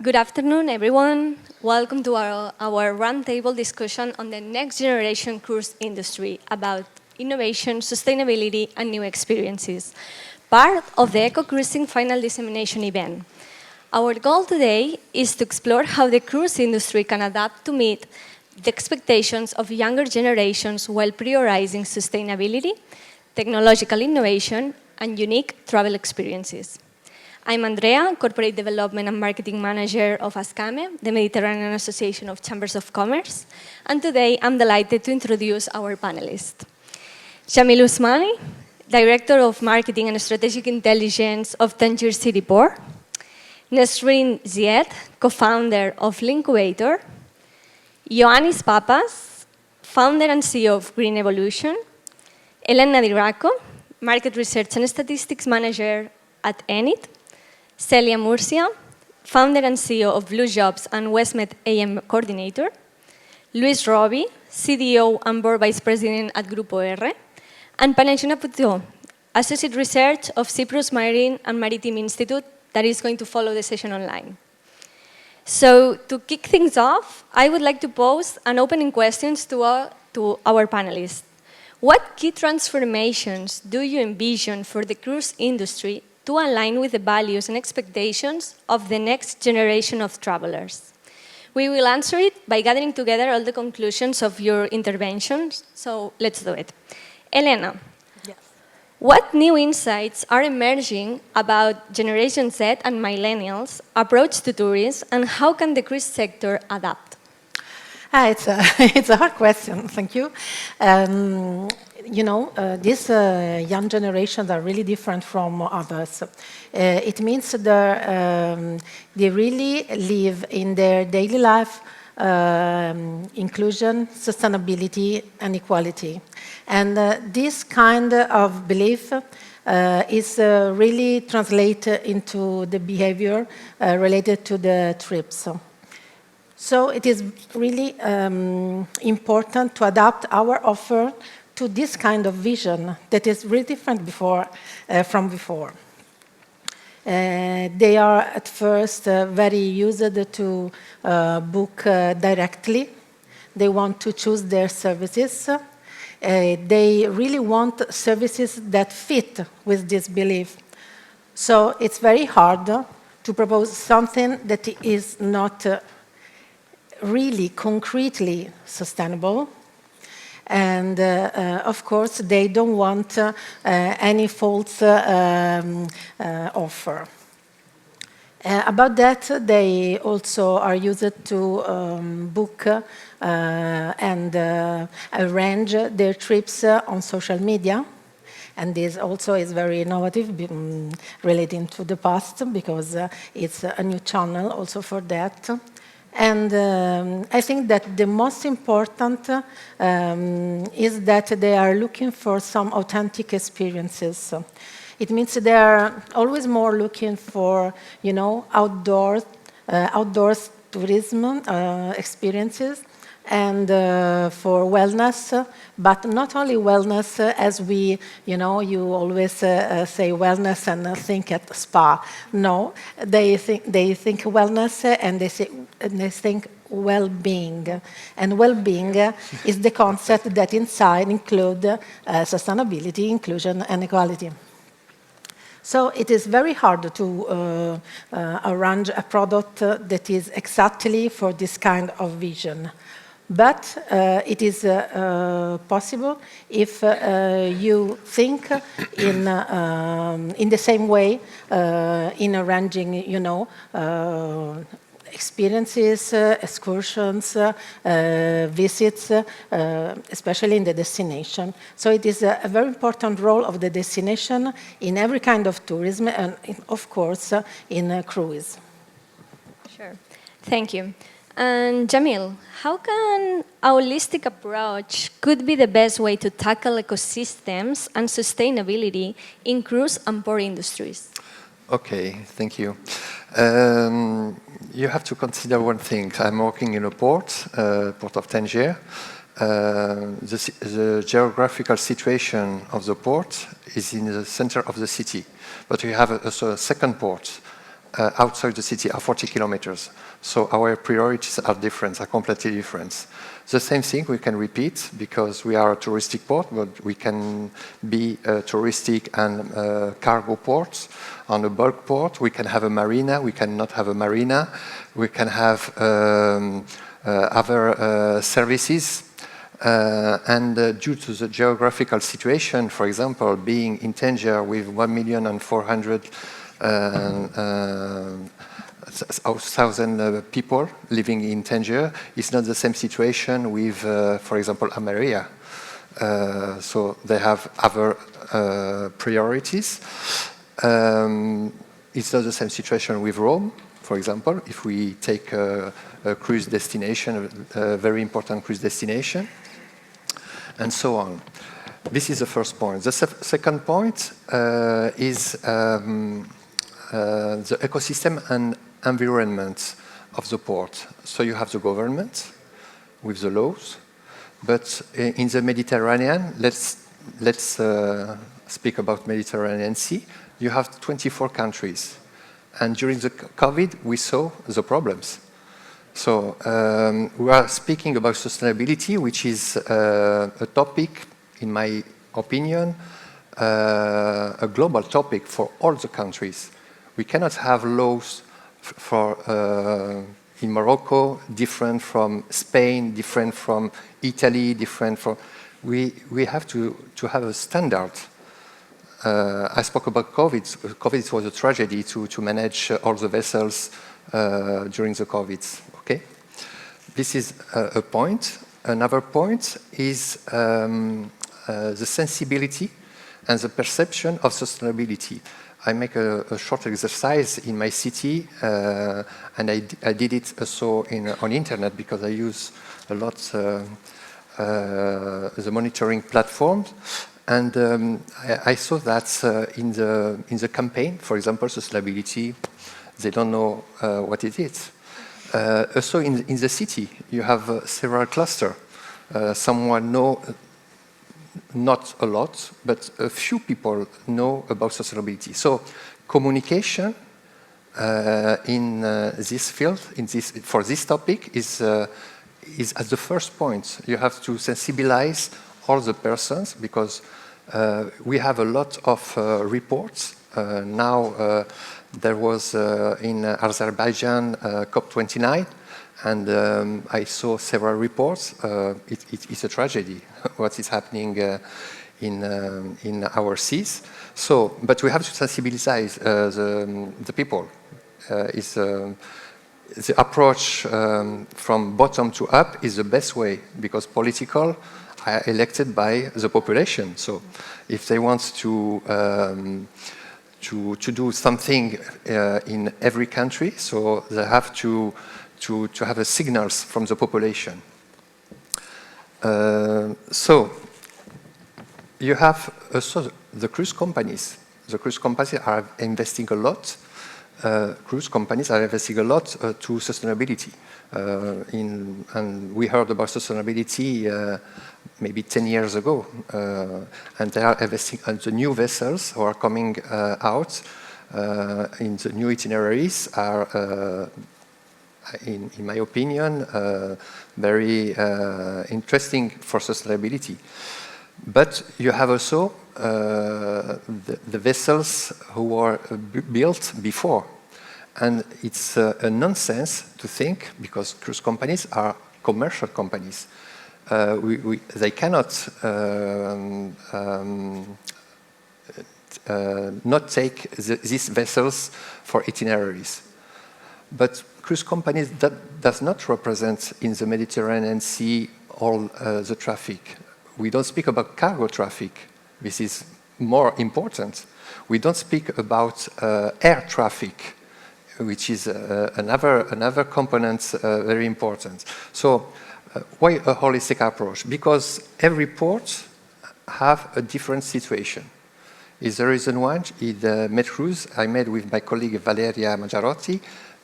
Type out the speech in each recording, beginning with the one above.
Good afternoon, everyone. Welcome to our roundtable discussion on the next generation cruise industry about innovation, sustainability, and new experiences, part of the Eco Cruising Final Dissemination event. Our goal today is to explore how the cruise industry can adapt to meet the expectations of younger generations while prioritizing sustainability, technological innovation, and unique travel experiences. I'm Andrea, Corporate Development and Marketing Manager of ASCAME, the Mediterranean Association of Chambers of Commerce, and today I'm delighted to introduce our panelists. Jamil Usmani, Director of Marketing and Strategic Intelligence of Tangier City Port, Nesreen Zied, co-founder of Linkubator, Ioannis Papas, founder and CEO of Green Evolution, Elena Dirako, Market Research and Statistics Manager at Enit, Celia Murcia, founder and CEO of Blue Jobs and Westmed AM Coordinator, Luis Robi, CDO and Board Vice President at Grupo R, and Panagiotina Poutou, Associate Research of Cyprus Marine and Maritime Institute, that is going to follow the session online. So to kick things off, I would like to pose an opening questions to our panelists. What key transformations do you envision for the cruise industry to align with the values and expectations of the next generation of travelers? We will answer it by gathering together all the conclusions of your interventions, so let's do it. Elena, yes. What new insights are emerging about Generation Z and millennials' approach to tourism, and how can the cruise sector adapt? It's a hard question, thank you. These young generations are really different from others. It means that they really live in their daily life inclusion, sustainability, and equality. And this kind of belief is really translated into the behavior related to the trips. So it is really important to adapt our offer to this kind of vision that is really different from before. They are at first very used to book directly. They want to choose their services. They really want services that fit with this belief. So it's very hard to propose something that is not really concretely sustainable. And of course, they don't want any false offer. About that, they also are used to book and arrange their trips on social media. And this also is very innovative, relating to the past, because it's a new channel also for that. And I think that the most important is that they are looking for some authentic experiences. It means they are always more looking for, outdoors tourism experiences, and for wellness, but not only wellness as we, you always say wellness and think at spa. No, they think wellness and they think well-being. And well-being is the concept that inside include sustainability, inclusion, and equality. So it is very hard to arrange a product that is exactly for this kind of vision. But it is possible if you think in the same way in arranging, experiences, excursions, visits, especially in the destination. So it is a very important role of the destination in every kind of tourism and, of course, in cruise. Sure. Thank you. And Jamil, how can a holistic approach could be the best way to tackle ecosystems and sustainability in cruise and port industries? Okay, thank you. You have to consider one thing. I'm working in a port of Tangier. The geographical situation of the port is in the center of the city. But we have also a second port outside the city are 40 kilometers. So our priorities are different, are completely different. The same thing we can repeat because we are a touristic port, but we can be a touristic and cargo port. On a bulk port, we can have a marina, we cannot have a marina. We can have other services. Due to the geographical situation, for example, being in Tangier with 1,400,000 people living in Tangier, it's not the same situation with, for example, Almeria. So they have other priorities. It's not the same situation with Rome, for example, if we take a cruise destination, a very important cruise destination, and so on. This is the first point. The second point is the ecosystem and environment of the port. So you have the government with the laws, but in the Mediterranean, let's speak about Mediterranean Sea. You have 24 countries, and during the COVID, we saw the problems. So we are speaking about sustainability, which is a topic, in my opinion, a global topic for all the countries. We cannot have laws for in Morocco different from Spain, different from Italy, different from. We have to have a standard. I spoke about COVID. COVID was a tragedy to manage all the vessels during the COVID. Okay, this is a point. Another point is the sensibility and the perception of sustainability. I make a short exercise in my city, and I did it also on internet because I use a lot the monitoring platforms. And I saw that in the campaign, for example, sustainability, they don't know what it is. Also in the city, you have several clusters. Someone know, not a lot, but a few people know about sustainability. So communication in this field, for this topic, is at the first point. You have to sensibilize all the persons because we have a lot of reports. Now there was in Azerbaijan COP29, and I saw several reports. It's a tragedy what is happening in our seas. So, but we have to sensibilize the people. The approach from bottom to up is the best way because political are elected by the population. So if they want to do something in every country, so they have to have a signals from the population. So you have also the cruise companies. The cruise companies are investing a lot. Cruise companies are investing a lot to sustainability. And we heard about sustainability maybe 10 years ago. And they are investing in the new vessels who are coming out in the new itineraries are, in my opinion, very interesting for sustainability. But you have also the vessels who were built before. And it's a nonsense to think, because cruise companies are commercial companies. They cannot not take these vessels for itineraries. But cruise companies does not represent in the Mediterranean Sea all the traffic. We don't speak about cargo traffic. This is more important. We don't speak about air traffic, which is another component very important. So why a holistic approach? Because every port have a different situation. Is the reason why in the MedCruise I made with my colleague Valeria Maggiarotti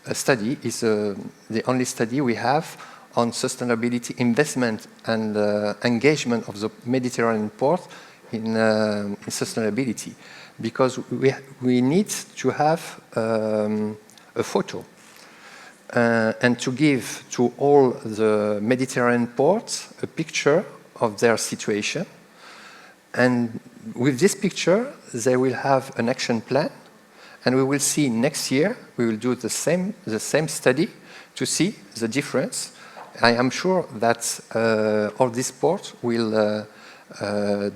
a study, is the only study we have on sustainability investment and engagement of the Mediterranean port in sustainability. Because we need to have a photo and to give to all the Mediterranean ports a picture of their situation. And with this picture, they will have an action plan. And we will see next year, we will do the same study to see the difference. I am sure that all these ports will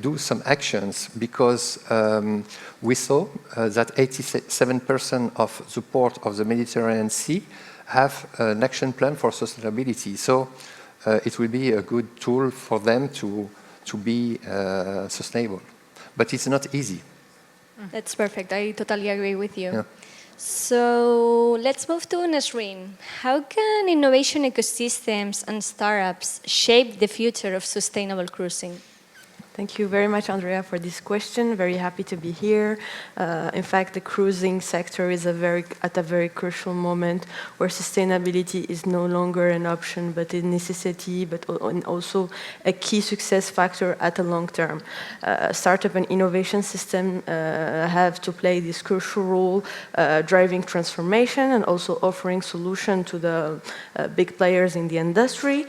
do some actions because we saw that 87% of the port of the Mediterranean Sea have an action plan for sustainability. So it will be a good tool for them to be sustainable. But it's not easy. That's perfect. I totally agree with you. Yeah. So let's move to Nasreen. How can innovation ecosystems and startups shape the future of sustainable cruising? Thank you very much, Andrea, for this question. Very happy to be here. In fact, the cruising sector is at a very crucial moment where sustainability is no longer an option, but a necessity, but also a key success factor at a long term. Startup and innovation systems have to play this crucial role, driving transformation and also offering solution to the big players in the industry.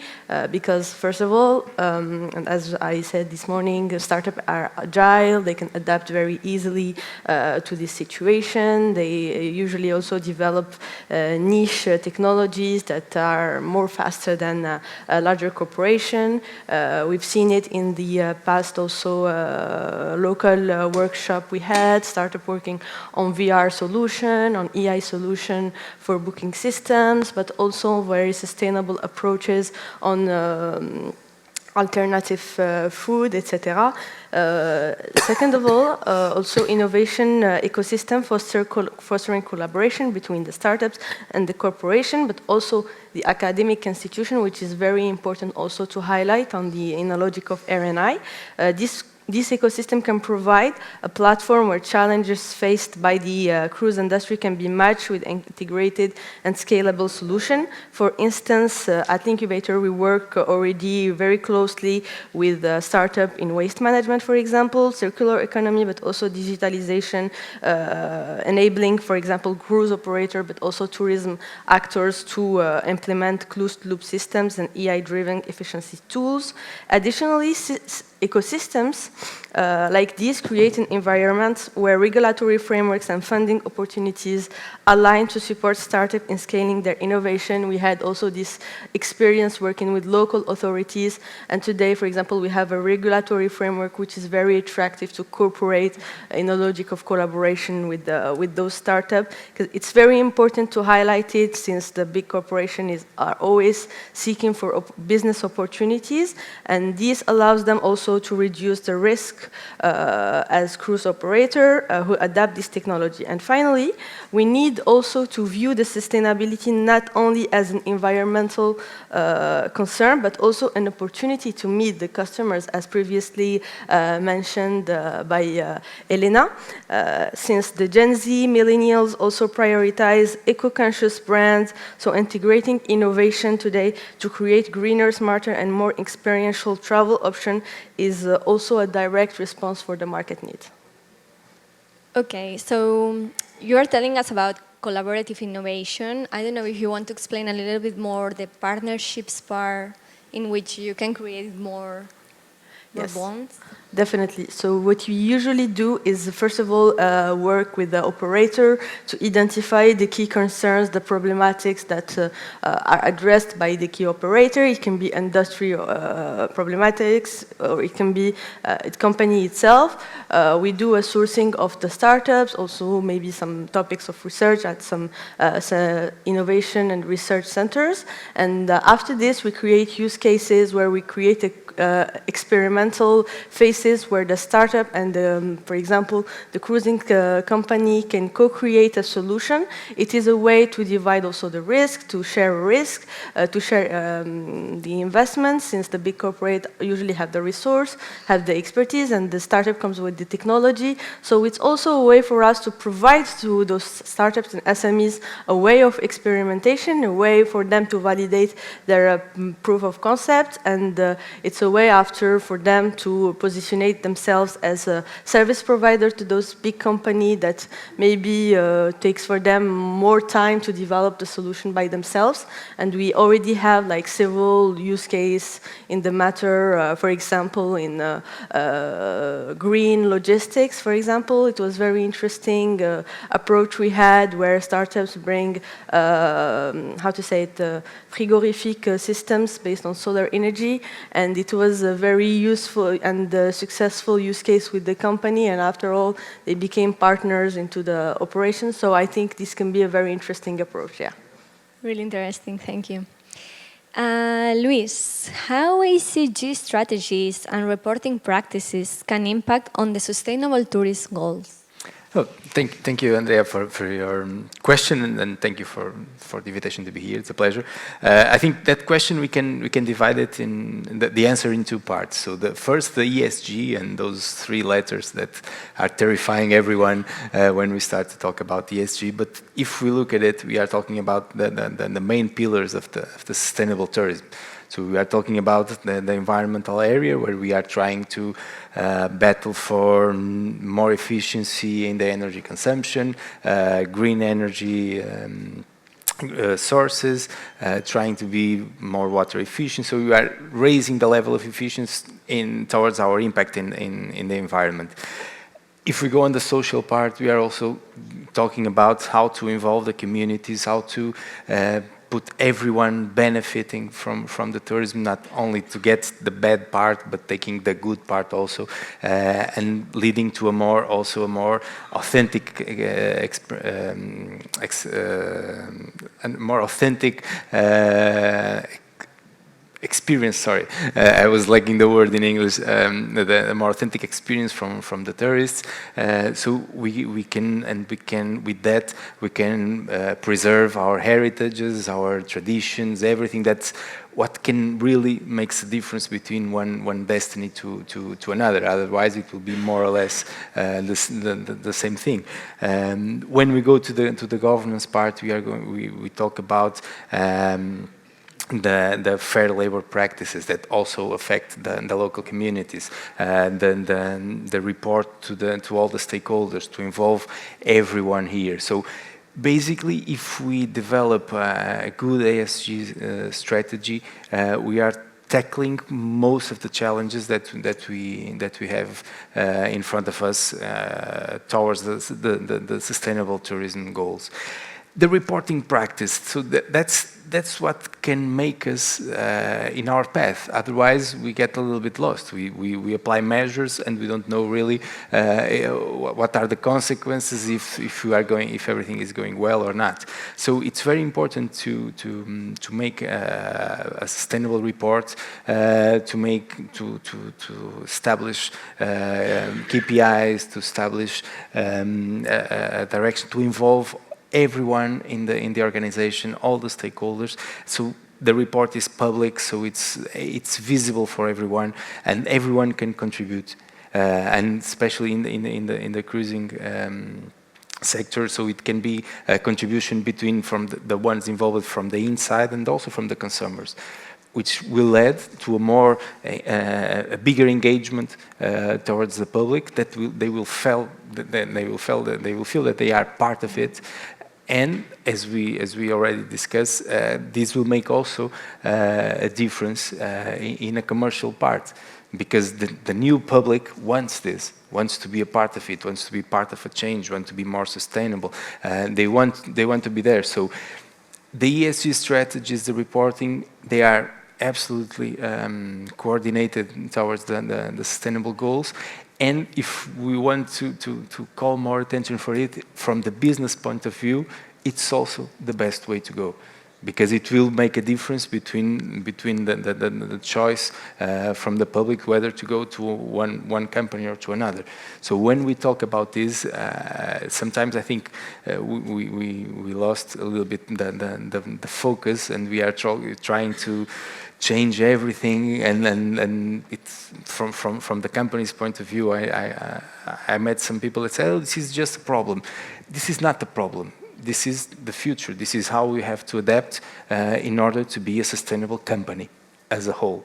Because first of all, and as I said this morning, startups are agile, they can adapt very easily to this situation. They usually also develop niche technologies that are more faster than a larger corporation. We've seen it in the past also local workshop we had, startup working on VR solution, on AI solution for booking systems, but also very sustainable approaches on alternative food, etc. Second of all, also innovation ecosystem fostering collaboration between the startups and the corporation, but also the academic institution, which is very important also to highlight in the logic of R&I. This ecosystem can provide a platform where challenges faced by the cruise industry can be matched with integrated and scalable solution. For instance, at Incubator, we work already very closely with a startup in waste management, for example, circular economy, but also digitalization, enabling, for example, cruise operator, but also tourism actors to implement closed-loop systems and AI-driven efficiency tools. Additionally, ecosystems like these create an environment where regulatory frameworks and funding opportunities align to support startups in scaling their innovation. We had also this experience working with local authorities, and today, for example, we have a regulatory framework which is very attractive to cooperate in a logic of collaboration with those startups. It's very important to highlight it since the big corporations are always seeking for business opportunities, and this allows them also to reduce the risk as cruise operator who adapt this technology. And finally, we need also to view the sustainability not only as an environmental concern, but also an opportunity to meet the customers, as previously mentioned by Elena. Since the Gen Z millennials also prioritize eco-conscious brands, so integrating innovation today to create greener, smarter, and more experiential travel option is also a direct response for the market need. Okay, so you're telling us about collaborative innovation. I don't know if you want to explain a little bit more the partnerships part in which you can create more bonds. Definitely. So what we usually do is, first of all, work with the operator to identify the key concerns, the problematics that are addressed by the key operator. It can be industry problematics, or it can be the company itself. We do a sourcing of the startups, also maybe some topics of research at some innovation and research centers. And after this, we create use cases where we create experimental phases where the startup and, for example, the cruising company can co-create a solution. It is a way to divide also the risk, to share risk, to share the investment, since the big corporate usually have the resource, have the expertise, and the startup comes with the technology. So it's also a way for us to provide to those startups and SMEs a way of experimentation, a way for them to validate their proof of concept, and it's a way after for them to position positionate themselves as a service provider to those big companies that maybe takes for them more time to develop the solution by themselves. And we already have like several use cases in the matter. For example, in green logistics, for example, it was very interesting approach we had where startups bring, how to say it, frigorific systems based on solar energy, and it was a very useful and successful use case with the company, and after all, they became partners into the operation, so I think this can be a very interesting approach, yeah. Really interesting, thank you. Luis, how ACG strategies and reporting practices can impact on the sustainable tourism goals? Oh, thank you, Andrea, for your question, and thank you for the invitation to be here. It's a pleasure. I think that question we can divide it in the answer in two parts. So the first, the ESG, and those three letters that are terrifying everyone when we start to talk about ESG. But if we look at it, we are talking about the main pillars of the sustainable tourism. So we are talking about the environmental area where we are trying to battle for more efficiency in the energy consumption, green energy sources, trying to be more water efficient. So we are raising the level of efficiency towards our impact in the environment. If we go on the social part, we are also talking about how to involve the communities, how to put everyone benefiting from the tourism, not only to get the bad part, but taking the good part also, and leading to a more authentic experience. Sorry, I was lacking the word in English. The more authentic experience from the tourists. So we can with that we can preserve our heritages, our traditions, everything. That's what can really makes a difference between one destiny to another. Otherwise, it will be more or less the same thing. When we go to the governance part, we talk about the fair labor practices that also affect the local communities, the report to all the stakeholders, to involve everyone here. So basically, if we develop a good ASG strategy, we are tackling most of the challenges that we have in front of us towards the sustainable tourism goals. The reporting practice, so that's what can make us in our path. Otherwise, we get a little bit lost. We apply measures and we don't know really what are the consequences if everything is going well or not. So it's very important to make a sustainable report, to establish KPIs, to establish a direction, to involve everyone in the organization, all the stakeholders. So the report is public, so it's visible for everyone, and everyone can contribute, and especially in the cruising sector. So it can be a contribution from the ones involved from the inside and also from the consumers, which will lead to a bigger engagement towards the public. That they will feel that they are part of it. And as we already discussed, this will make also a difference in a commercial part, because the new public wants this, wants to be a part of it, wants to be part of a change, wants to be more sustainable. They want to be there. So the ESG strategies, the reporting, they are absolutely coordinated towards the sustainable goals. And if we want to call more attention for it from the business point of view, it's also the best way to go, because it will make a difference between the choice from the public whether to go to one company or to another. So when we talk about this, sometimes I think we lost a little bit the focus, and we are trying to change everything, and it's from the company's point of view. I met some people that say, "Oh, this is just a problem." This is not the problem. This is the future. This is how we have to adapt in order to be a sustainable company as a whole.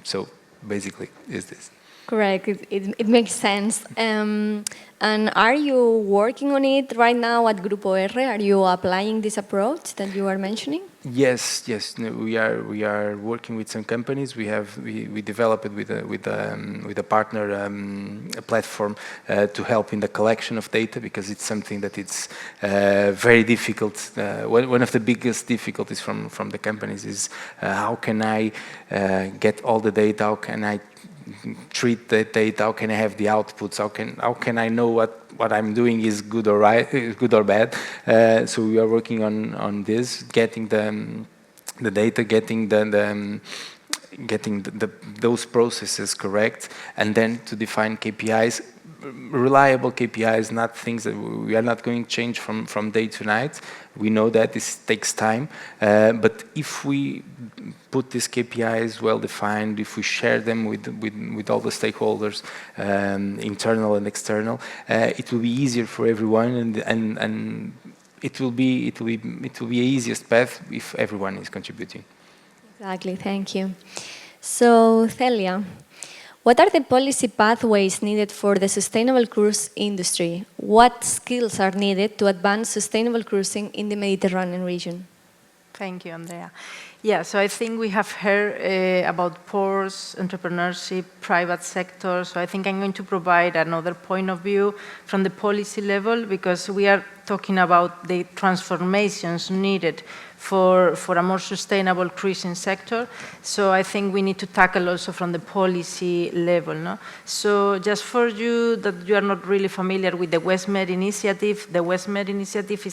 So basically, is this. Correct. It makes sense. And are you working on it right now at Grupo R? Are you applying this approach that you are mentioning? Yes, yes. No, we are working with some companies. We developed it with a partner a platform to help in the collection of data, because it's something that it's very difficult. One of the biggest difficulties from the companies is how can I get all the data? How can I treat the data? How can I have the outputs? How can I know what I'm doing is good or right, good or bad? So we are working on this, getting the data, getting those processes correct, and then to define KPIs, reliable KPIs, not things that we are not going to change from day to night. We know that this takes time, but if we put these KPIs well defined, if we share them with all the stakeholders, internal and external, it will be easier for everyone, and it will be the easiest path if everyone is contributing. Exactly. Thank you. So, Celia, what are the policy pathways needed for the sustainable cruise industry? What skills are needed to advance sustainable cruising in the Mediterranean region? Thank you, Andrea. Yeah, so I think we have heard about ports, entrepreneurship, private sector. So I think I'm going to provide another point of view from the policy level, because we are talking about the transformations needed for a more sustainable cruising sector. So I think we need to tackle also from the policy level. No? So just for you that you are not really familiar with the WestMed initiative, the WestMed initiative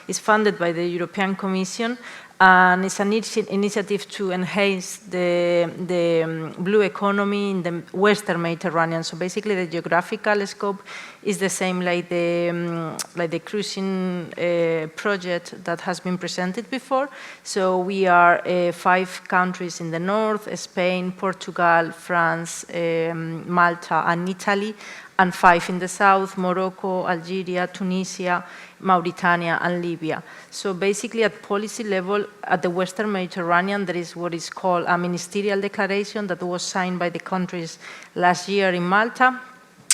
is funded by the European Commission, and it's an initiative to enhance the blue economy in the Western Mediterranean. So basically the geographical scope is the same like the cruising project that has been presented before. So we are 5 countries in the north: Spain, Portugal, France, Malta, and Italy, and 5 in the south: Morocco, Algeria, Tunisia, Mauritania, and Libya. So basically at policy level, at the Western Mediterranean, there is what is called a ministerial declaration that was signed by the countries last year in Malta.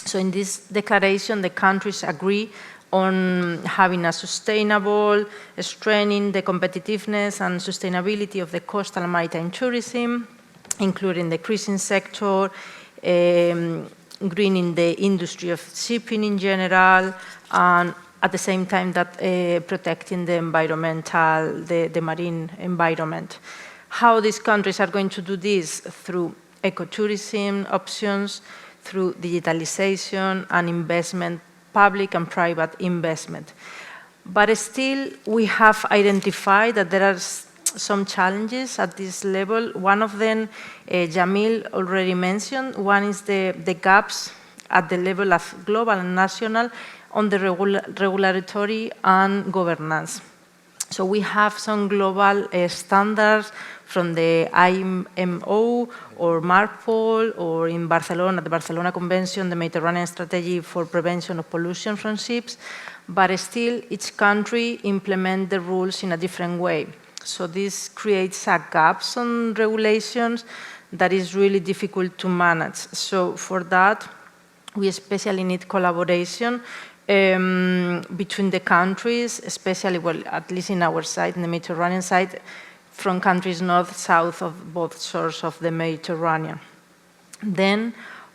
So in this declaration, the countries agree on having a sustainable, strengthening the competitiveness and sustainability of the coastal and maritime tourism, including the cruising sector, greening the industry of shipping in general, and at the same time that protecting the marine environment. How these countries are going to do this? Through ecotourism options, through digitalization and investment, public and private investment. But still, we have identified that there are some challenges at this level. One of them, Jamil already mentioned. One is the gaps at the level of global and national on the regulatory and governance. So we have some global standards from the IMO or MARPOL, or in Barcelona, the Barcelona Convention, the Mediterranean Strategy for Prevention of Pollution from Ships, but still each country implements the rules in a different way. So this creates a gaps on regulations that is really difficult to manage. So for that, we especially need collaboration between the countries, especially, well, at least in our side, in the Mediterranean side, from countries north, south of both shores of the Mediterranean. Then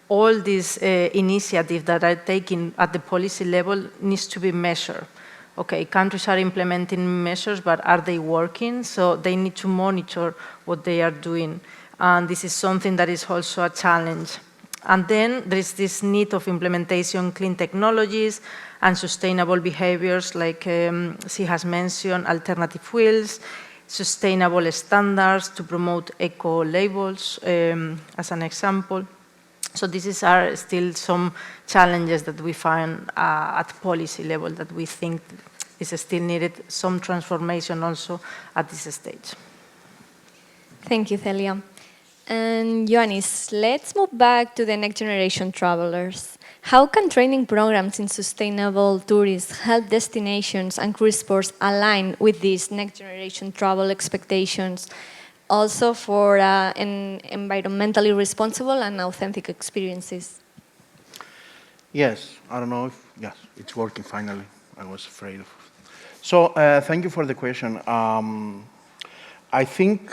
all these initiatives that are taken at the policy level needs to be measured. Okay, countries are implementing measures, but are they working? So they need to monitor what they are doing. And this is something that is also a challenge. And then there is this need of implementation, clean technologies and sustainable behaviors, like she has mentioned, alternative fuels, sustainable standards to promote eco-labels, as an example. So these are still some challenges that we find at policy level that we think is still needed, some transformation also at this stage. Thank you, Celia. And Ioannis, let's move back to the next generation travelers. How can training programs in sustainable tourism help destinations and cruise ports align with these next generation travel expectations? also for environmentally responsible and authentic experiences. Yes, I don't know if, yes, it's working finally. I was afraid of. So thank you for the question. I think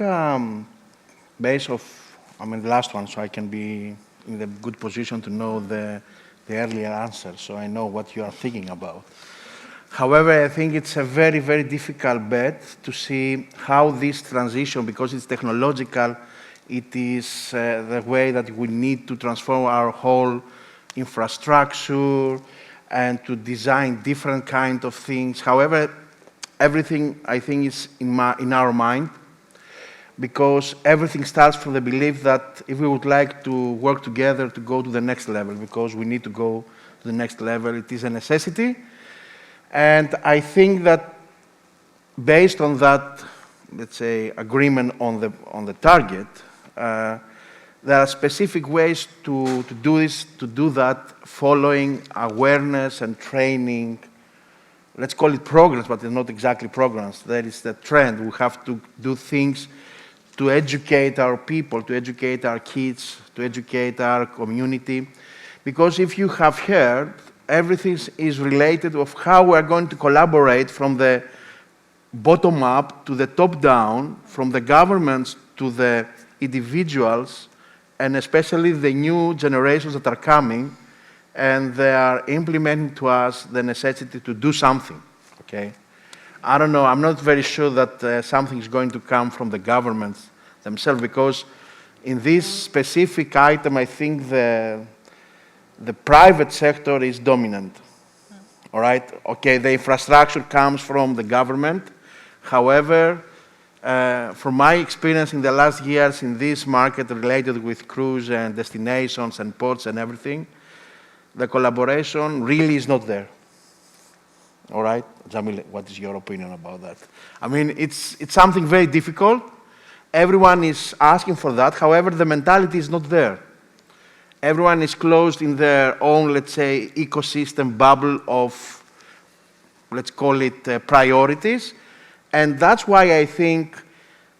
based off, the last one, so I can be in the good position to know the earlier answer, so I know what you are thinking about. However, I think it's a very, very difficult bet to see how this transition, because it's technological, it is the way that we need to transform our whole infrastructure and to design different kind of things. However, everything, I think, is in our mind, because everything starts from the belief that if we would like to work together to go to the next level, because we need to go to the next level, it is a necessity. And I think that based on that, let's say, agreement on the target, there are specific ways to do this, to do that, following awareness and training. Let's call it programs, but they're not exactly programs. That is the trend. We have to do things to educate our people, to educate our kids, to educate our community. Because if you have heard, everything is related of how we're going to collaborate from the bottom up to the top down, from the governments to the individuals, and especially the new generations that are coming, and they are implementing to us the necessity to do something, okay? I don't know, I'm not very sure that something is going to come from the governments themselves, because in this specific item, I think the private sector is dominant, all right? Okay, the infrastructure comes from the government. However, from my experience in the last years in this market related with cruise and destinations and ports and everything, the collaboration really is not there. All right? Jamil, what is your opinion about that? I mean, it's something very difficult. Everyone is asking for that. However, the mentality is not there. Everyone is closed in their own, let's say, ecosystem bubble of, let's call it, priorities. And that's why I think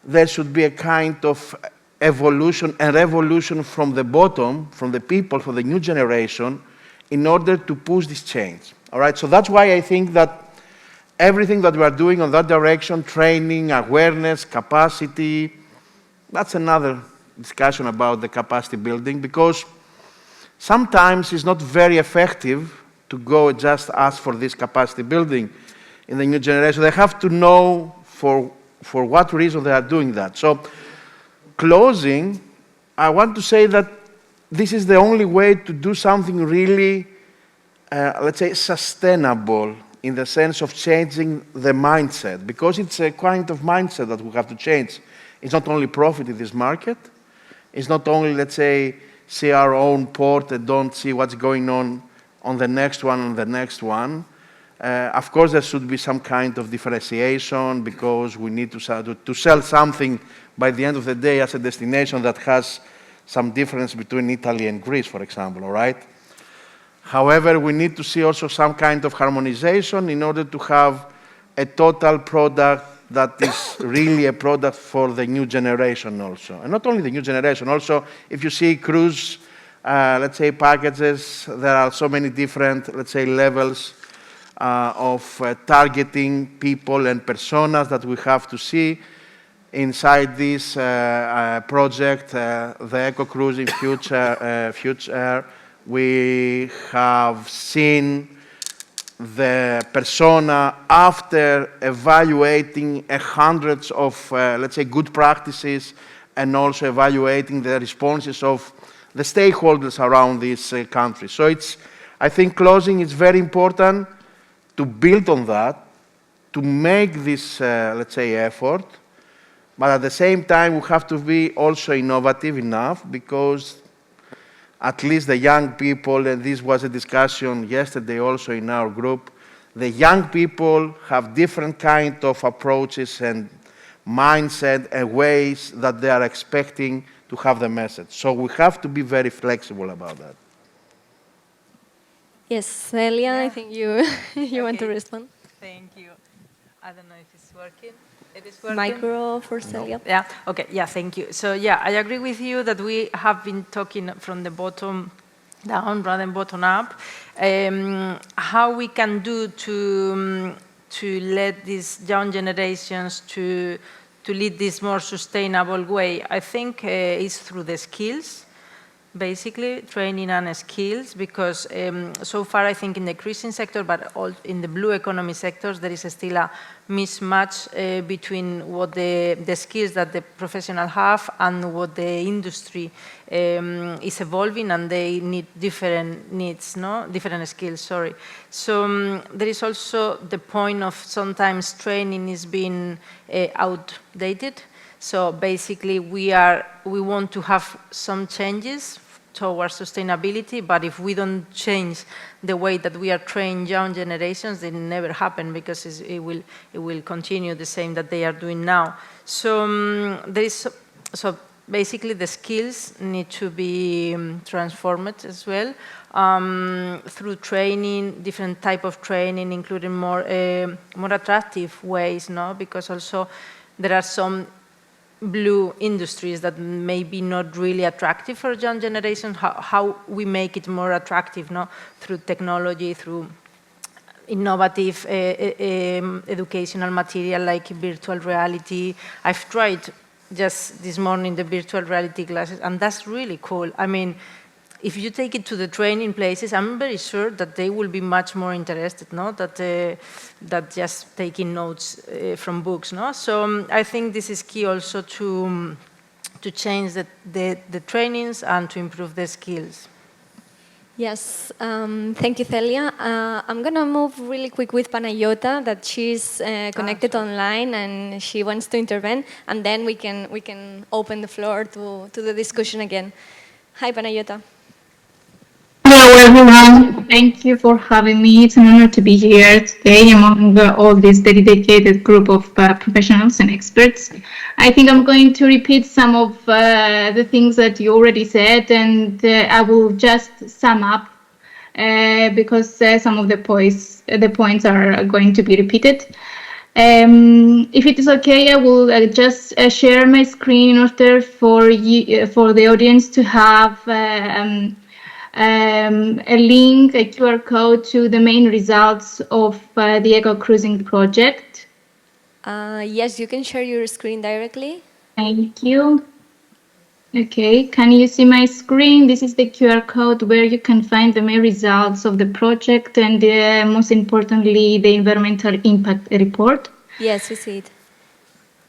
there should be a kind of evolution and revolution from the bottom, from the people, from the new generation, in order to push this change. All right? So that's why I think that everything that we are doing on that direction, training, awareness, capacity, that's another discussion about the capacity building, because sometimes it's not very effective to go and just ask for this capacity building in the new generation. They have to know for what reason they are doing that. So, closing, I want to say that this is the only way to do something really, let's say, sustainable in the sense of changing the mindset, because it's a kind of mindset that we have to change. It's not only profit in this market. It's not only, let's say, see our own port and don't see what's going on the next one and the next one. Of course, there should be some kind of differentiation, because we need to sell something by the end of the day as a destination that has some difference between Italy and Greece, for example, all right? However, we need to see also some kind of harmonization in order to have a total product that is really a product for the new generation also. And not only the new generation, also if you see cruise, let's say, packages, there are so many different, let's say, levels of targeting people and personas that we have to see inside this project, the Eco Cruising Future. We have seen the persona after evaluating hundreds of, let's say, good practices, and also evaluating the responses of the stakeholders around this country. So I think closing is very important to build on that, to make this, let's say, effort. But at the same time, we have to be also innovative enough, because at least the young people, and this was a discussion yesterday also in our group, the young people have different kind of approaches and mindset and ways that they are expecting to have the message. So we have to be very flexible about that. Yes, Celia, I think you want to respond. Thank you. I don't know if it's working. It is working? Micro for Celia. Yeah, okay, yeah, thank you. So yeah, I agree with you that we have been talking from the bottom down rather than bottom up. How we can do to let these young generations to lead this more sustainable way, I think is through the skills. Basically, training and skills, because so far I think in the cruising sector, but all in the blue economy sectors, there is still a mismatch between what the skills that the professionals have and what the industry is evolving, and they need different needs, no? Different skills, sorry. So there is also the point of sometimes training is being outdated. So basically we want to have some changes towards sustainability, but if we don't change the way that we are training young generations, it never happen, because it will continue the same that they are doing now. So so basically the skills need to be transformed as well through training, different type of training, including more attractive ways, no? Because also there are some blue industries that may be not really attractive for young generation, how we make it more attractive, no? Through technology, through innovative educational material like virtual reality. I've tried just this morning the virtual reality classes, and that's really cool. I mean, if you take it to the training places, I'm very sure that they will be much more interested, no? That just taking notes from books, no? So I think this is key also to change the trainings and to improve the skills. Yes, thank you, Celia. I'm going to move really quick with Panayota, that she's connected online and she wants to intervene, and then we can open the floor to the discussion again. Hi, Panayota. Hello everyone, thank you for having me. It's an honor to be here today among all this dedicated group of professionals and experts. I think I'm going to repeat some of the things that you already said, and I will just sum up because some of the points are going to be repeated. If it is okay, I will just share my screen in order for the audience to have a link, a QR code to the main results of the Eco Cruising project. Yes, you can share your screen directly. Thank you. Okay, can you see my screen? This is the QR code where you can find the main results of the project and most importantly, the environmental impact report. Yes, we see it.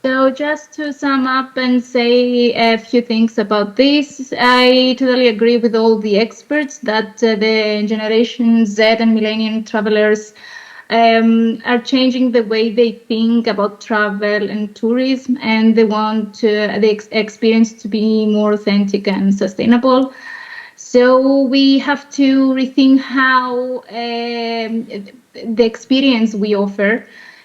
So just to sum up and say a few things about this, I totally agree with all the experts that the Generation Z and Millennium travelers are changing the way they think about travel and tourism, and they want the experience to be more authentic and sustainable. So we have to rethink how the experience we offer.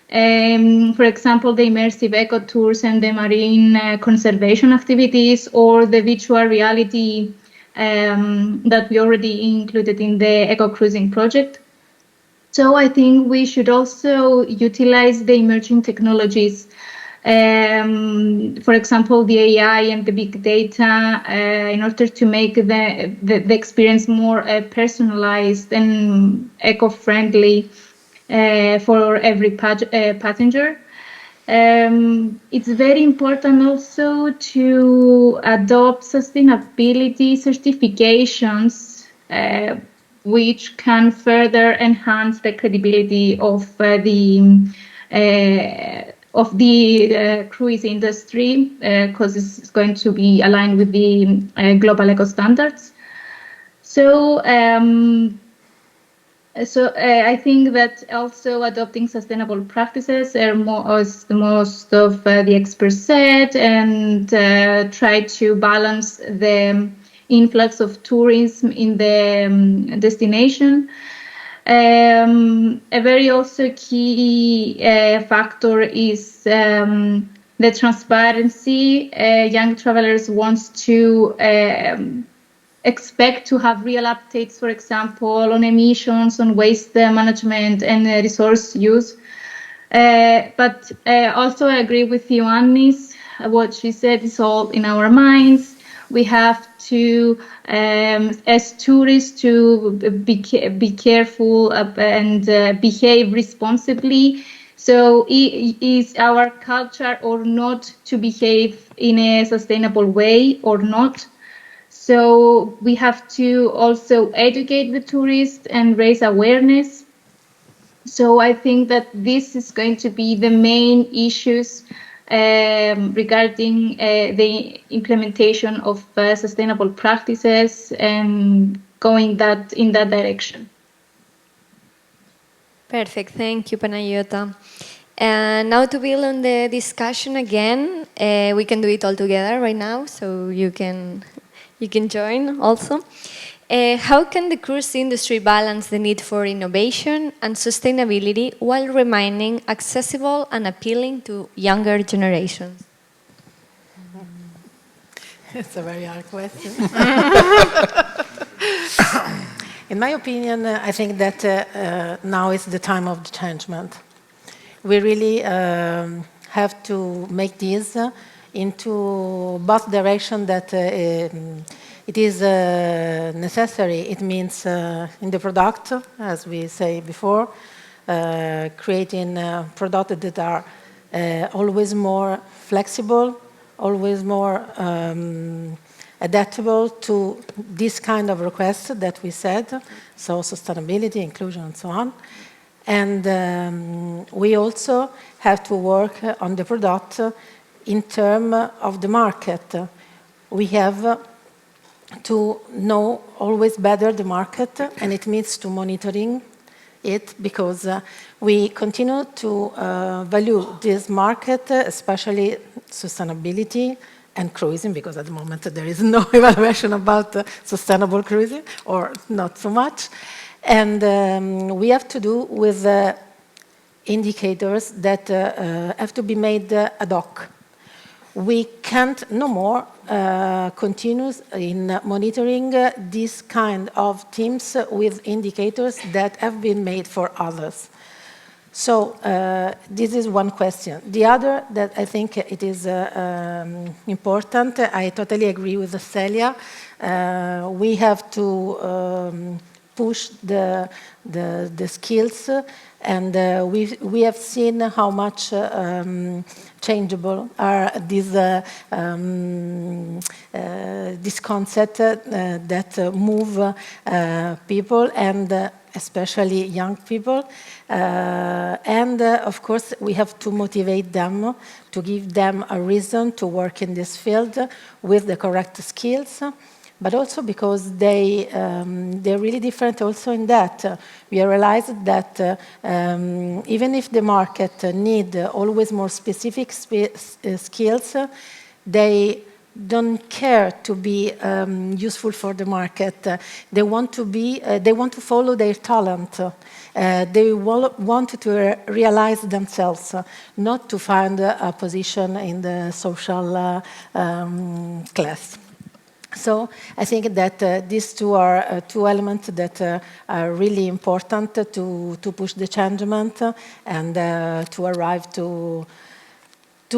For example, the immersive eco tours and the marine conservation activities, or the virtual reality that we already included in the eco cruising project. So I think we should also utilize the emerging technologies, for example, the AI and the big data, in order to make the experience more personalized and eco-friendly for every passenger. It's very important also to adopt sustainability certifications, which can further enhance the credibility of the cruise industry, because it's going to be aligned with the global eco standards. So I think that also adopting sustainable practices, as most of the experts said, and try to balance the influx of tourism in the destination. A very also key factor is the transparency. Young travelers want to expect to have real updates, for example, on emissions, on waste management and resource use. But also I agree with you, Annis. What she said is all in our minds. We have to, as tourists, to be careful and behave responsibly. So is our culture or not to behave in a sustainable way or not? So we have to also educate the tourists and raise awareness. So I think that this is going to be the main issues regarding the implementation of sustainable practices and going in that direction. Perfect. Thank you, Panayota. And now to build on the discussion again, we can do it all together right now, so you can join also. How can the cruise industry balance the need for innovation and sustainability while remaining accessible and appealing to younger generations? It's a very hard question. In my opinion, I think that now is the time of the changement. We really have to make this into both directions that it is necessary. It means in the product, as we say before, creating products that are always more flexible, always more adaptable to this kind of requests that we said, so sustainability, inclusion, and so on. And we also have to work on the product in terms of the market. We have to know always better the market, and it means to monitoring it, because we continue to value this market, especially sustainability and cruising, because at the moment there is no evaluation about sustainable cruising, or not so much. And we have to do with indicators that have to be made ad hoc. We can't no more continue in monitoring this kind of teams with indicators that have been made for others. So this is one question. The other that I think it is important, I totally agree with Celia. We have to push the skills, and we have seen how much changeable are these this concept that move people, and especially young people. And of course, we have to motivate them, to give them a reason to work in this field with the correct skills. But also because they're really different also in that. We realized that even if the market need always more specific skills, they don't care to be useful for the market. They want to follow their talent. They want to realize themselves, not to find a position in the social class. So I think that these two are two elements that are really important to push the changement and to arrive to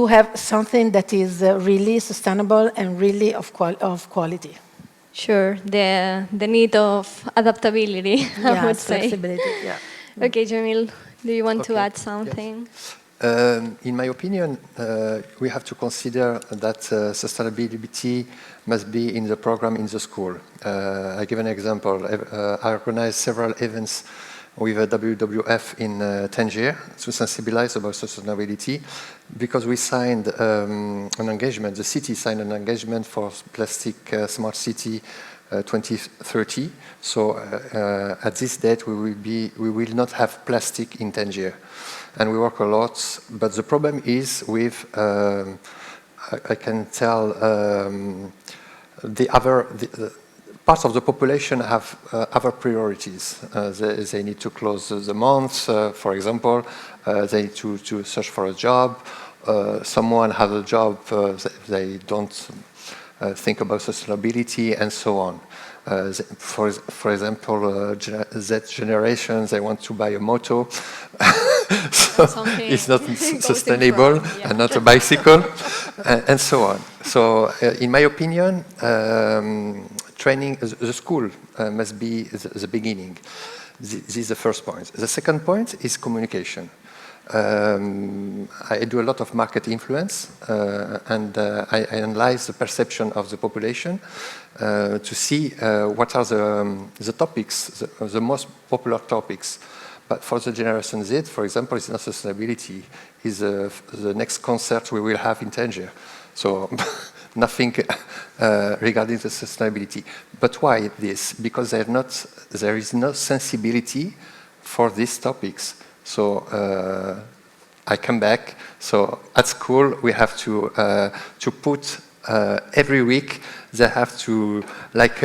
have something that is really sustainable and really of quality. Sure, the need of adaptability, I would say. Flexibility, yeah. Okay, Jamil, do you want to add something? Yes. In my opinion, we have to consider that sustainability must be in the program in the school. I give an example. I organized several events with WWF in Tangier to sensibilize about sustainability, because we signed an engagement, the city signed an engagement for Plastic Smart City 2030. So at this date, we will not have plastic in Tangier. And we work a lot, but the problem is with, I can tell, the parts of the population have other priorities. They need to close the month, for example. They need to search for a job. Someone has a job, they don't think about sustainability, and so on. For example, Z generation, they want to buy a moto. So it's not sustainable and not a bicycle, and so on. So in my opinion, training, the school must be the beginning. This is the first point. The second point is communication. I do a lot of market influence, and I analyze the perception of the population to see what are the topics, the most popular topics. But for the Generation Z, for example, it's not sustainability. It's the next concert we will have in Tangier. So nothing regarding the sustainability. But why this? Because there is no sensibility for these topics. So I come back. So at school we have to put every week. They have to like.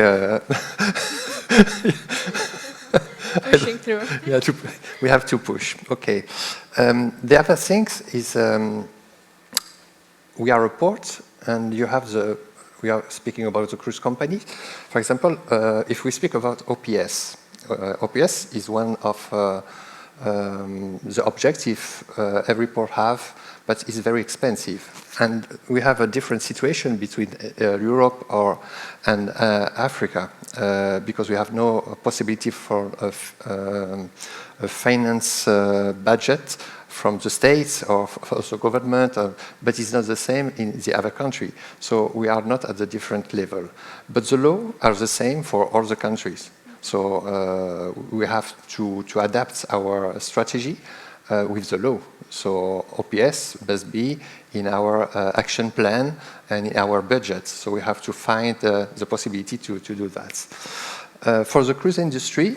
Pushing through. Yeah, we have to push. Okay. The other thing is we are a port, and you have we are speaking about the cruise company. For example, if we speak about OPS, OPS is one of the objective every port have, but it's very expensive. And we have a different situation between Europe and Africa because we have no possibility for a finance budget from the states or the government, but it's not the same in the other country. So we are not at the different level. But the law are the same for all the countries. So we have to adapt our strategy with the law. So OPS must be in our action plan and in our budget. So we have to find the possibility to do that. For the cruise industry,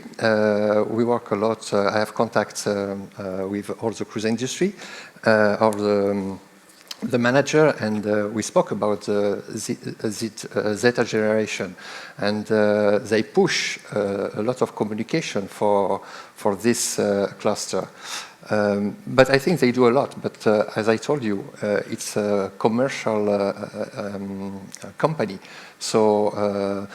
we work a lot. I have contact with all the cruise industry, or the manager, and we spoke about the Zeta generation, and they push a lot of communication for this cluster. But I think they do a lot. But as I told you, it's a commercial company. So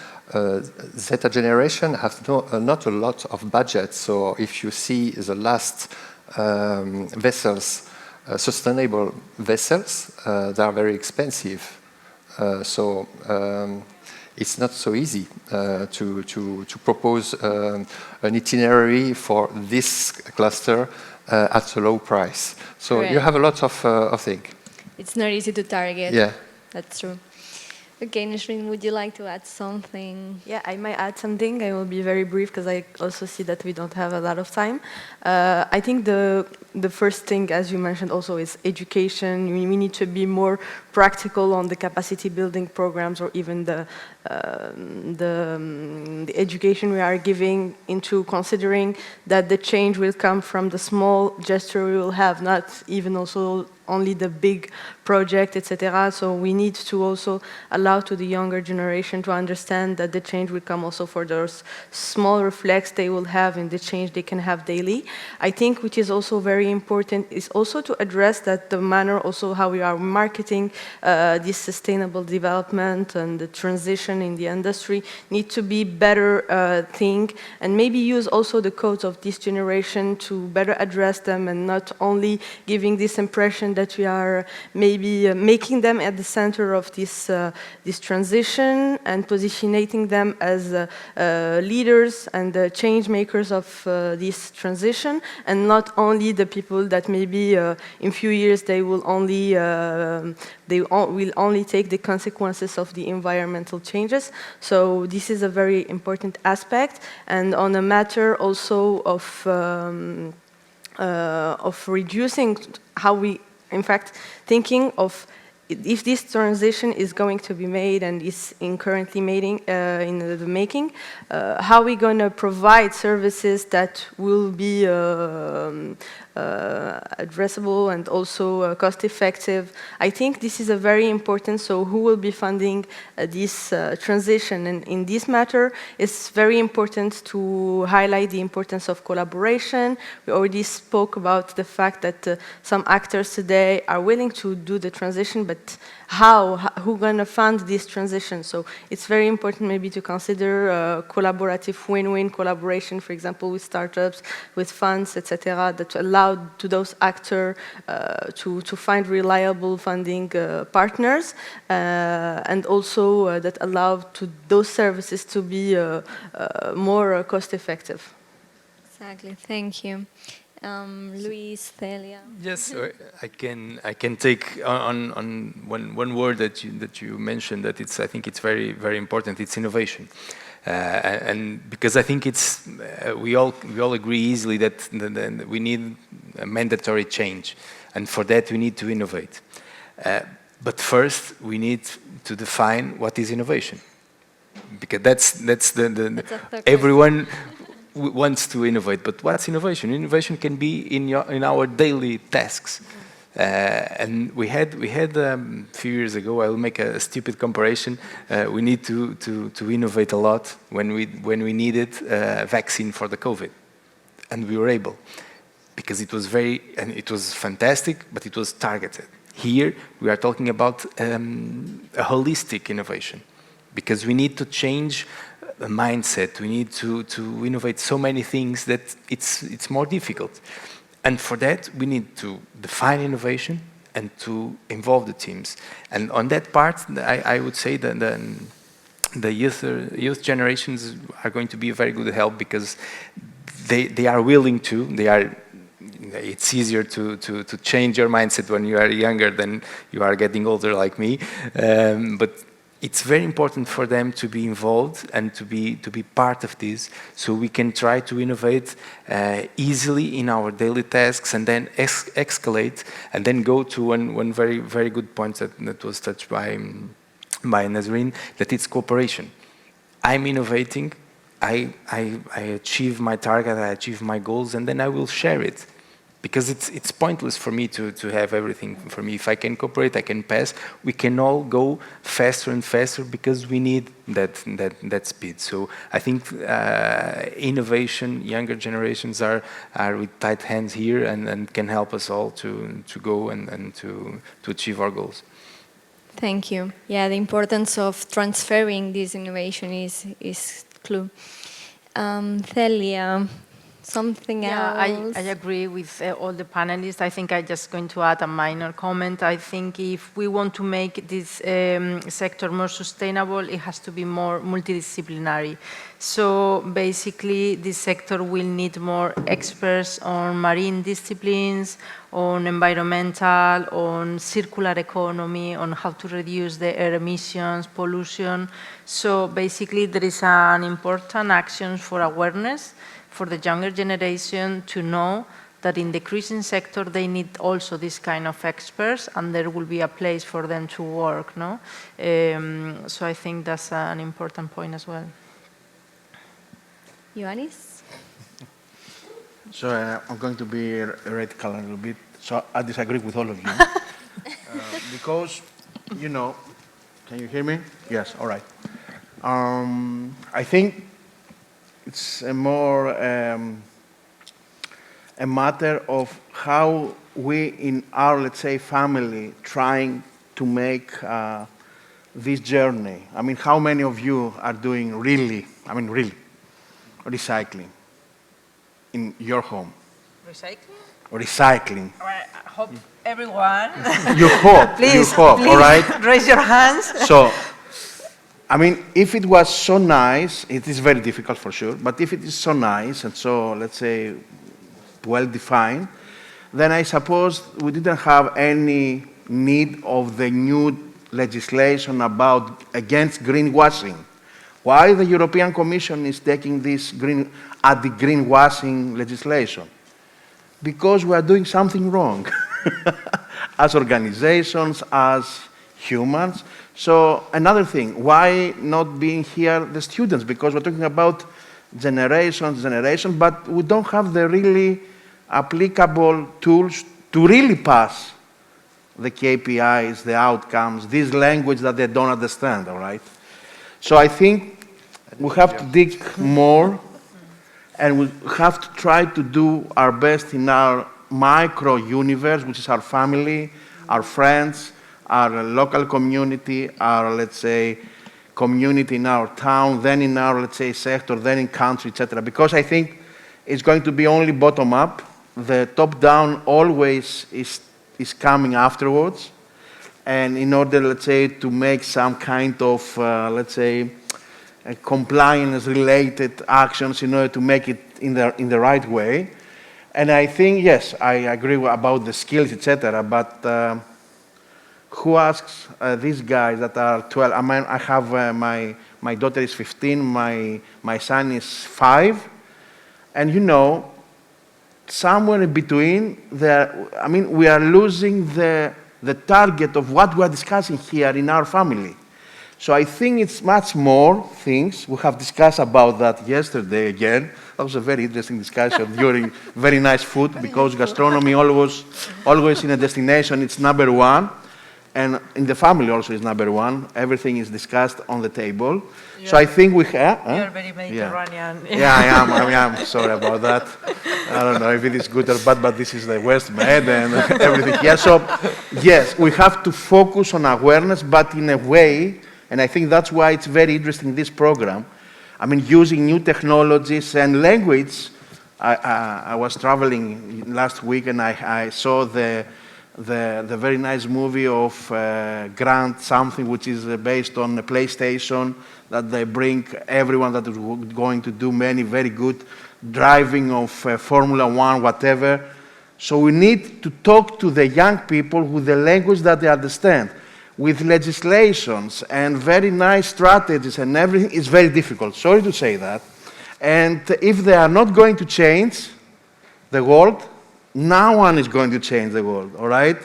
Zeta generation has not a lot of budget. So if you see the last vessels, sustainable vessels, they are very expensive. So it's not so easy to propose an itinerary for this cluster at a low price. So Right. you have a lot of things. It's not easy to target. Yeah. That's true. Okay, Nasrin, would you like to add something? Yeah, I might add something. I will be very brief because I also see that we don't have a lot of time. I think the first thing, as you mentioned also, is education. We need to be more practical on the capacity building programs, or even the education we are giving into considering that the change will come from the small gesture we will have, not even also only the big project, etc. So we need to also allow to the younger generation to understand that the change will come also for those small reflex they will have in the change they can have daily. I think which is also very important is also to address that the manner also how we are marketing this sustainable development and the transition in the industry need to be better thing, and maybe use also the codes of this generation to better address them, and not only giving this impression that we are maybe making them at the center of this this transition and positioning them as leaders and change makers of this transition, and not only the people that maybe in few years they will only will only take the consequences of the environmental changes. So this is a very important aspect, and on a matter also of reducing how we, in fact, thinking of if this transition is going to be made and is currently in the making, how are we going to provide services that will be addressable and also cost-effective? I think this is a very important. So who will be funding this transition? And in this matter, it's very important to highlight the importance of collaboration. We already spoke about the fact that some actors today are willing to do the transition, but who's going to fund this transition? So it's very important maybe to consider collaborative win-win collaboration, for example, with startups, with funds, etc., that allow to those actors to find reliable funding partners, and also that allow to those services to be more cost-effective. Exactly, thank you. Luis, Celia. Yes, I can take on one word that you mentioned that I think it's very important. It's innovation, and because I think it's we all agree easily that we need a mandatory change, and for that we need to innovate. But first we need to define what is innovation, because that's everyone wants to innovate, but what's innovation? Innovation can be in our daily tasks. And we had a few years ago, I will make a stupid comparison, we need to innovate a lot when we needed a vaccine for the COVID. And we were able, because it was fantastic, but it was targeted. Here, we are talking about a holistic innovation, because we need to change a mindset. We need to innovate so many things that it's more difficult. And for that, we need to define innovation and to involve the teams. And on that part, I would say that the youth generations are going to be a very good help, because they are willing to. It's easier to change your mindset when you are younger than you are getting older like me. But it's very important for them to be involved and to be part of this, so we can try to innovate easily in our daily tasks, and then escalate, and then go to one very good point that was touched by Nazreen, that it's cooperation. I'm innovating, I achieve my target, I achieve my goals, and then I will share it. Because it's pointless for me to have everything for me. If I can cooperate, I can pass. We can all go faster and faster, because we need that speed. So I think innovation, younger generations are with tight hands here, and can help us all to go and to achieve our goals. Thank you. Yeah, the importance of transferring this innovation is clue. Celia. Something else? I agree with all the panelists. I think I'm just going to add a minor comment. I think if we want to make this sector more sustainable, it has to be more multidisciplinary. So basically, this sector will need more experts on marine disciplines, on environmental, on circular economy, on how to reduce the air emissions, pollution. So basically, there is an important action for awareness for the younger generation to know that in the cruising sector they need also this kind of experts, and there will be a place for them to work. No? So I think that's an important point as well. Ioannis? So I'm going to be radical a little bit. So I disagree with all of you. Because, you know, can you hear me? Yes, all right. I think it's a more a matter of how we in our, let's say, family trying to make this journey. I mean, how many of you are doing really recycling in your home? Recycling? Recycling. I hope everyone. You hope. Please, you hope, please all right? raise your hands. So, I mean, if it was so nice, it is very difficult for sure, but if it is so nice and so, let's say, well-defined, then I suppose we didn't have any need of the new legislation against greenwashing. Why the European Commission is taking this greenwashing legislation? Because we are doing something wrong as organizations, as humans. So another thing, why not being here the students? Because we're talking about generations, but we don't have the really applicable tools to really pass the KPIs, the outcomes, this language that they don't understand, all right? So I think we have to dig more, and we have to try to do our best in our micro universe, which is our family, our friends, our local community, our, let's say, community in our town, then in our, let's say, sector, then in country, etc. Because I think it's going to be only bottom-up. The top-down always is coming afterwards. And in order, let's say, to make some kind of, let's say, compliance-related actions in order to make it in the right way. And I think, yes, I agree about the skills, etc. But who asks these guys that are 12? I mean, I have my daughter is 15, my son is 5, and you know, somewhere in between, I mean, we are losing the target of what we are discussing here in our family. So I think it's much more things. We have discussed about that yesterday again. That was a very interesting discussion during very nice food, because gastronomy always in a destination, it's number one. And in the family also is number one. Everything is discussed on the table. So I think we have... You're very Mediterranean. Yeah, I am. Sorry about that. I don't know if it is good or bad, but this is the West Med and everything here. So, yes, we have to focus on awareness, but in a way, and I think that's why it's very interesting, this program. I mean, using new technologies and language. I was traveling last week and I saw the very nice movie of Grant something, which is based on a PlayStation, that they bring everyone that is going to do many very good driving of Formula One, whatever. So we need to talk to the young people with the language that they understand. With legislations and very nice strategies and everything, it's very difficult. Sorry to say that. And if they are not going to change the world, no one is going to change the world, all right?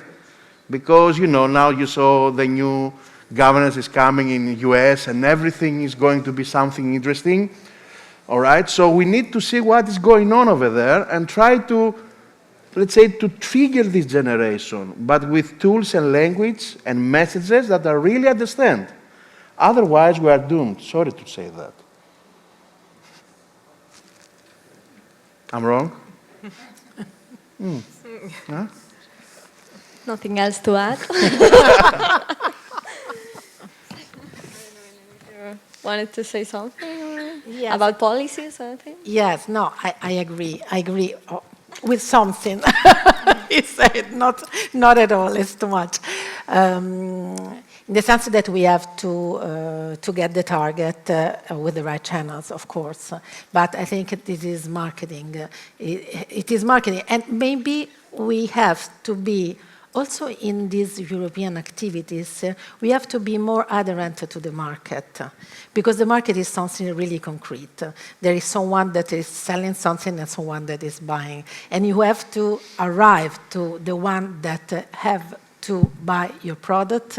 Because, you know, now you saw the new governance is coming in the US and everything is going to be something interesting, all right? So we need to see what is going on over there and try to, let's say, to trigger this generation, but with tools and language and messages that are really understand. Otherwise, we are doomed. Sorry to say that. I'm wrong? Huh? Nothing else to add? Wanted to say something about policies, I think? Yes, no, I agree. I agree with something he said, not at all, it's too much. In the sense that we have to get the target with the right channels, of course. But I think this is marketing. It is marketing. And maybe we have to be, also in these European activities, we have to be more adherent to the market. Because the market is something really concrete. There is someone that is selling something and someone that is buying. And you have to arrive to the one that have to buy your product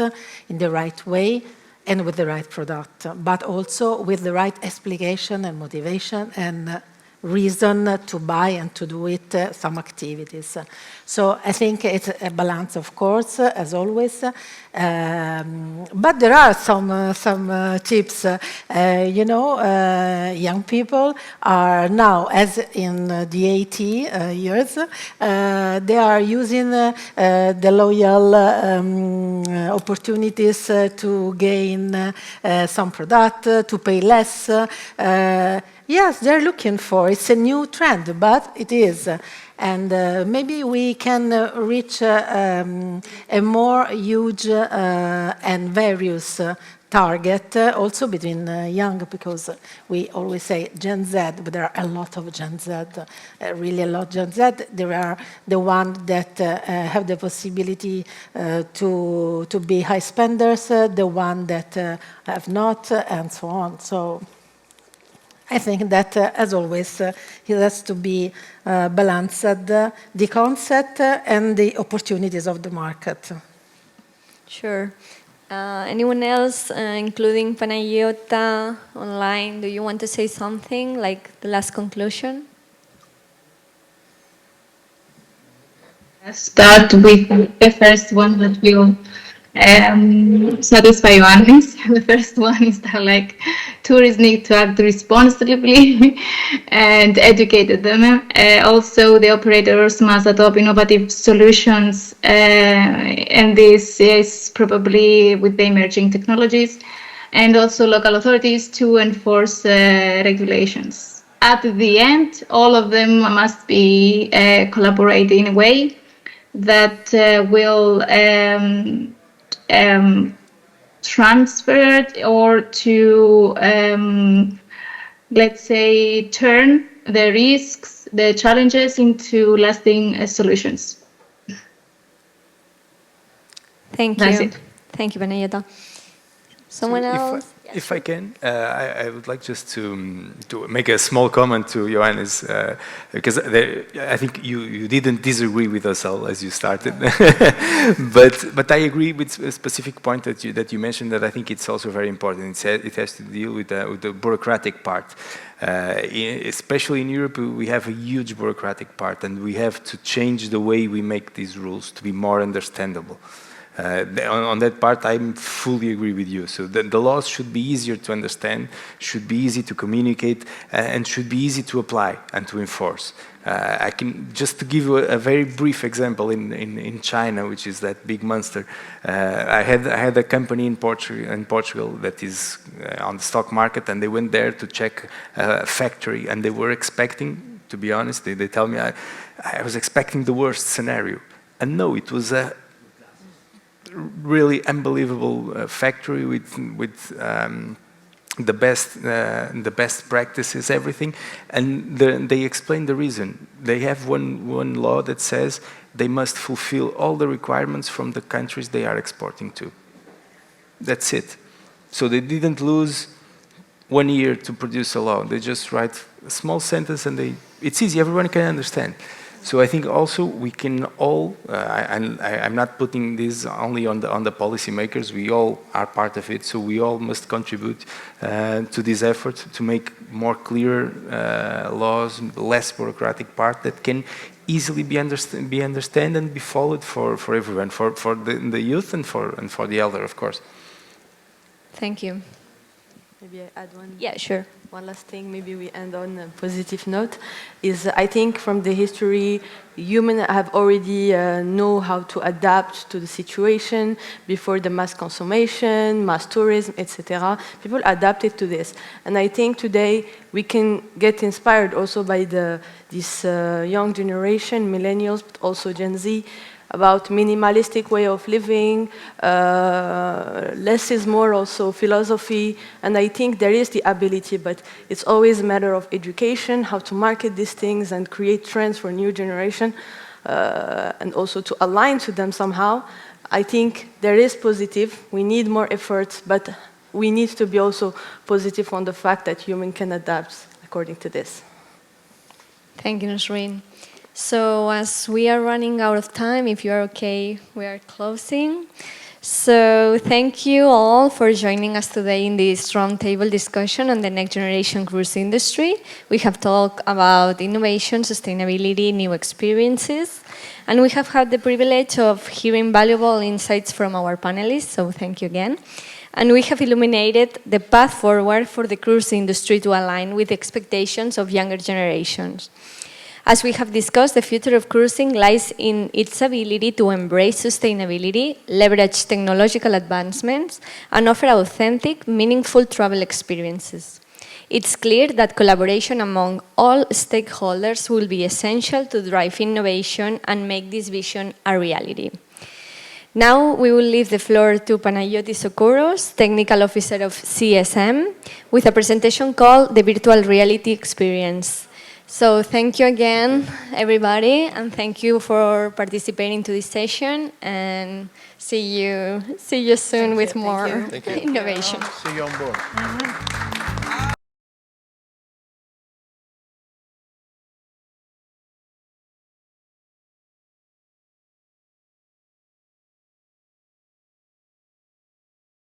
in the right way and with the right product, but also with the right explication and motivation and reason to buy and to do it, some activities. So I think it's a balance, of course, as always. But there are some tips. Young people are now, as in the 80 years, they are using the loyal opportunities to gain some product, to pay less. Yes, they're looking for. It's a new trend, but it is. And maybe we can reach a more huge and various target also between young, because we always say Gen Z, but there are a lot of Gen Z, really a lot of Gen Z. There are the ones that have the possibility to be high spenders, the ones that have not, and so on. So I think that, as always, it has to be balanced, the concept and the opportunities of the market. Sure. Anyone else, including Panayota online, do you want to say something, like the last conclusion? Start with the first one that will satisfy Johannes. The first one is that, like, tourists need to act responsibly and educate them. Also, the operators must adopt innovative solutions, and this is probably with the emerging technologies, and also local authorities to enforce regulations. At the end, all of them must be collaborate in a way that will transfer or to, let's say, turn the risks, the challenges into lasting solutions. Thank That's you. it. Thank you, Benedetta. Someone else? If I can, I would like just to make a small comment to Johannes, because I think you didn't disagree with us all as you started, but I agree with a specific point that you mentioned that I think it's also very important. It has to deal with the bureaucratic part. Especially in Europe, we have a huge bureaucratic part, and we have to change the way we make these rules to be more understandable. On that part, I fully agree with you. So the laws should be easier to understand, should be easy to communicate, and should be easy to apply and to enforce. I can just to give you a very brief example in China, which is that big monster. I had a company in Portugal that is on the stock market, and they went there to check a factory, and they were expecting, to be honest, they tell me I was expecting the worst scenario, and no, it was a really unbelievable factory with the best practices, everything, and they explain the reason. They have one law that says they must fulfill all the requirements from the countries they are exporting to. That's it. So they didn't lose 1 year to produce a law. They just write a small sentence, and it's easy. Everyone can understand. So I think also we can all, I'm not putting this only on the policymakers, we all are part of it, so we all must contribute to this effort to make more clear laws, less bureaucratic part that can easily be understood and be followed for everyone, for the youth and for the elder, of course. Thank you. Maybe I add one. Yeah, sure. One last thing, maybe we end on a positive note, is I think from the history, humans have already know how to adapt to the situation before the mass consumption, mass tourism, etc. People adapted to this. And I think today we can get inspired also by this young generation, millennials, but also Gen Z, about minimalistic way of living, less is more also philosophy, and I think there is the ability, but it's always a matter of education, how to market these things and create trends for new generation, and also to align to them somehow. I think there is positive, we need more efforts, but we need to be also positive on the fact that human can adapt according to this. Thank you, Nasreen. So as we are running out of time, if you are okay, we are closing. So thank you all for joining us today in this roundtable discussion on the next generation cruise industry. We have talked about innovation, sustainability, new experiences, and we have had the privilege of hearing valuable insights from our panelists, so thank you again. And we have illuminated the path forward for the cruise industry to align with the expectations of younger generations. As we have discussed, the future of cruising lies in its ability to embrace sustainability, leverage technological advancements, and offer authentic, meaningful travel experiences. It's clear that collaboration among all stakeholders will be essential to drive innovation and make this vision a reality. Now we will leave the floor to Panagiotis Soukouros, Technical Officer of CSM, with a presentation called The Virtual Reality Experience. So thank you again, everybody, and thank you for participating to this session, and see you soon with more innovation. See you on board.